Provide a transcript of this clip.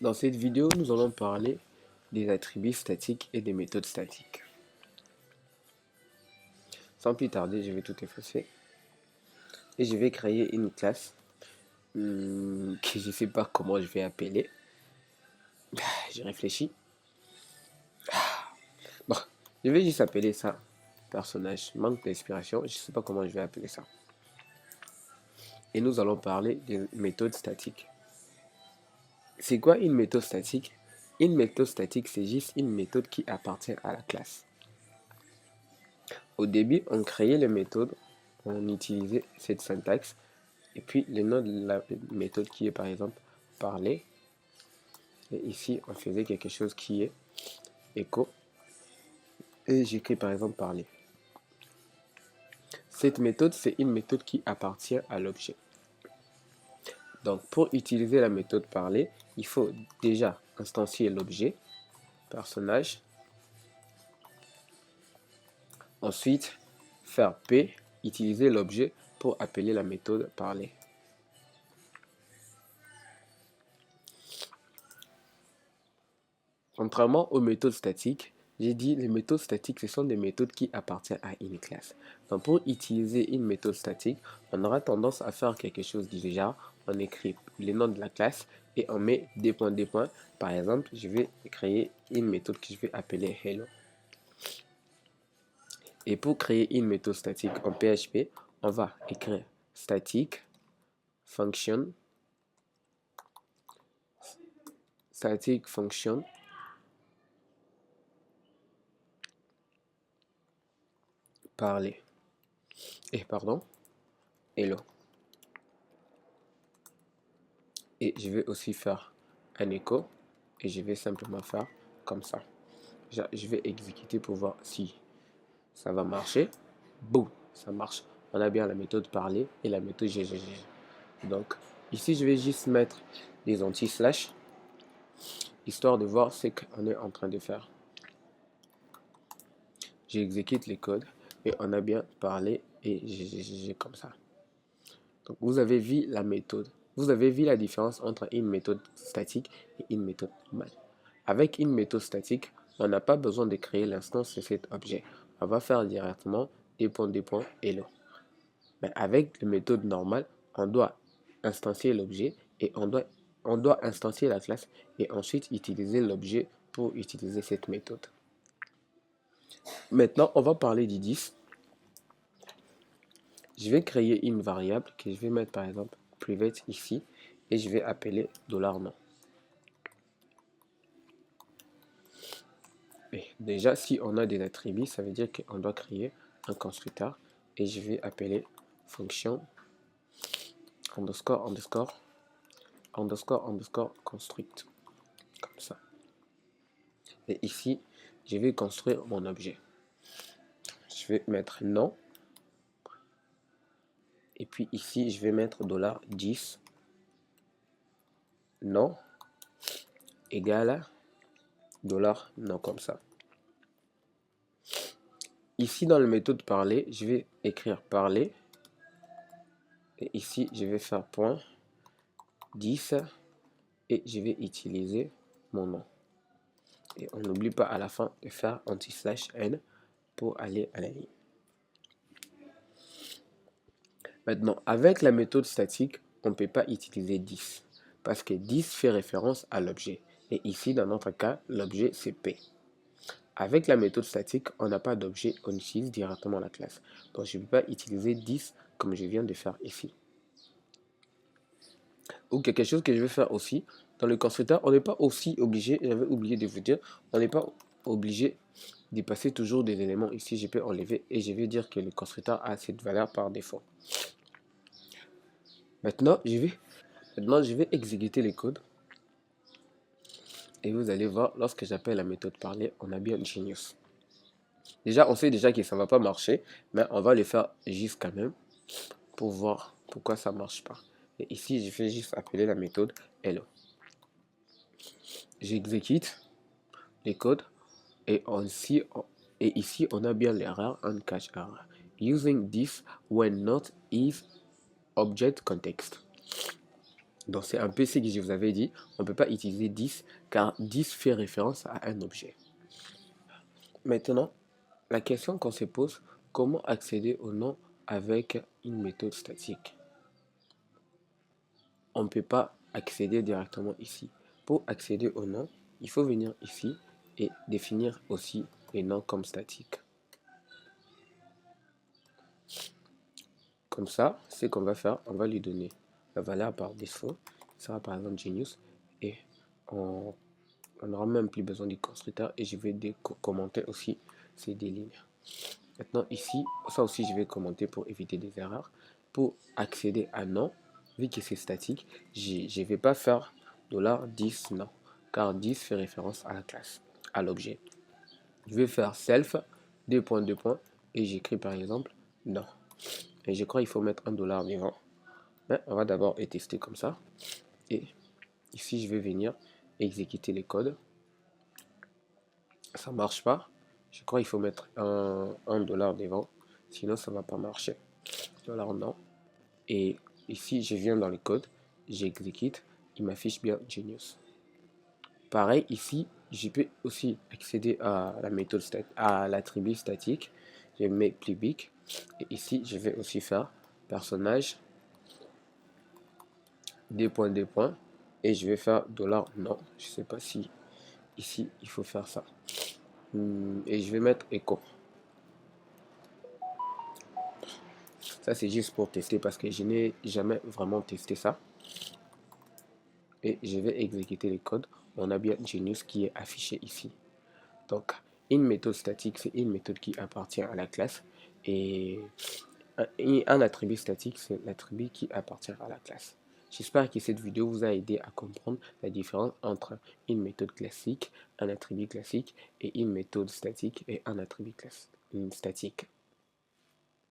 Dans cette vidéo, nous allons parler des attributs statiques et des méthodes statiques. Sans plus tarder, je vais tout effacer et je vais créer une classe que je ne sais pas comment je vais appeler. Je réfléchis. Bon, je vais juste appeler ça personnage. Manque d'inspiration, je ne sais pas comment je vais appeler ça. Et nous allons parler des méthodes statiques. C'est quoi une méthode statique? Une méthode statique, c'est juste une méthode qui appartient à la classe. Au début, on créait les méthodes, on utilisait cette syntaxe, et puis le nom de la méthode qui est par exemple parler, et ici on faisait quelque chose qui est écho, et j'écris par exemple parler. Cette méthode, c'est une méthode qui appartient à l'objet. Donc pour utiliser la méthode parler, il faut déjà instancier l'objet, personnage, ensuite faire P, utiliser l'objet pour appeler la méthode parler. Contrairement aux méthodes statiques, j'ai dit les méthodes statiques, ce sont des méthodes qui appartiennent à une classe. Donc pour utiliser une méthode statique, on aura tendance à faire quelque chose du genre, on écrit les noms de la classe et on met des points, des points. Par exemple, je vais créer une méthode que je vais appeler hello. Et pour créer une méthode statique en PHP, on va écrire static function parler et pardon hello. Et je vais aussi faire un écho et je vais simplement faire comme ça. Je vais exécuter pour voir si ça va marcher. Boum, ça marche. On a bien la méthode parler et la méthode GGG. Donc ici je vais juste mettre des anti-slash histoire de voir ce qu'on est en train de faire. J'exécute les codes et on a bien parlé et GGG comme ça. Donc vous avez vu la méthode. Vous avez vu la différence entre une méthode statique et une méthode normale. Avec une méthode statique, on n'a pas besoin de créer l'instance de cet objet. On va faire directement des points, hello. Mais avec la méthode normale, on doit instancier l'objet et on doit instancier la classe et ensuite utiliser l'objet pour utiliser cette méthode. Maintenant, on va parler du 10. Je vais créer une variable que je vais mettre par exemple private ici et je vais appeler $nom. Et déjà, si on a des attributs, ça veut dire qu'on doit créer un constructeur et je vais appeler fonction underscore construct comme ça. Et ici, je vais construire mon objet. Je vais mettre nom. Et puis ici, je vais mettre $10 nom égale $nom comme ça. Ici, dans la méthode parler, je vais écrire parler. Et ici, je vais faire point 10 et je vais utiliser mon nom. Et on n'oublie pas à la fin de faire anti/n pour aller à la ligne. Maintenant, avec la méthode statique, on ne peut pas utiliser 10 parce que 10 fait référence à l'objet. Et ici, dans notre cas, l'objet c'est P. Avec la méthode statique, on n'a pas d'objet, on utilise directement la classe. Donc, je ne peux pas utiliser 10 comme je viens de faire ici. Ou quelque chose que je vais faire aussi, dans le constructeur, on n'est pas aussi obligé, j'avais oublié de vous dire, on n'est pas obligé d'y passer toujours des éléments. Ici, je peux enlever et je vais dire que le constructeur a cette valeur par défaut. Maintenant, je vais exécuter les codes. Et vous allez voir, lorsque j'appelle la méthode parler, on a bien Genius. Déjà, on sait déjà que ça ne va pas marcher, mais on va le faire juste quand même pour voir pourquoi ça ne marche pas. Et ici, je vais juste appeler la méthode hello. J'exécute les codes et ici, on a bien l'erreur on catch error. Using this when not is object context. Donc c'est un peu ce que je vous avais dit, on ne peut pas utiliser 10 car 10 fait référence à un objet. Maintenant, la question qu'on se pose, comment accéder au nom avec une méthode statique? On ne peut pas accéder directement ici. Pour accéder au nom, il faut venir ici et définir aussi les noms comme statiques. Comme ça, ce qu'on va faire, on va lui donner la valeur par défaut. Ça sera par exemple Genius et on n'aura même plus besoin du constructeur et je vais commenter aussi ces deux lignes. Maintenant ici, ça aussi je vais commenter pour éviter des erreurs. Pour accéder à nom, vu que c'est statique, je ne vais pas faire $10 non, car 10 fait référence à la classe, à l'objet. Je vais faire self, deux points, et j'écris par exemple non. Et je crois qu'il faut mettre $1 devant. Mais on va d'abord tester comme ça. Et ici, je vais venir exécuter les codes. Ça ne marche pas. Je crois qu'il faut mettre $1 devant. Sinon, ça ne va pas marcher. Dollar non. Et ici, je viens dans les codes. J'exécute. Il m'affiche bien Genius. Pareil, ici, je peux aussi accéder à la méthode à l'attribut statique. Je mets public. Et ici, je vais aussi faire personnage, des points, et je vais faire $non. Je sais pas si ici il faut faire ça. Et je vais mettre echo. Ça c'est juste pour tester parce que je n'ai jamais vraiment testé ça. Et je vais exécuter les codes. On a bien Genius qui est affiché ici. Donc une méthode statique, c'est une méthode qui appartient à la classe. Et un attribut statique, c'est l'attribut qui appartient à la classe. J'espère que cette vidéo vous a aidé à comprendre la différence entre une méthode classique, un attribut classique, et une méthode statique et un attribut statique.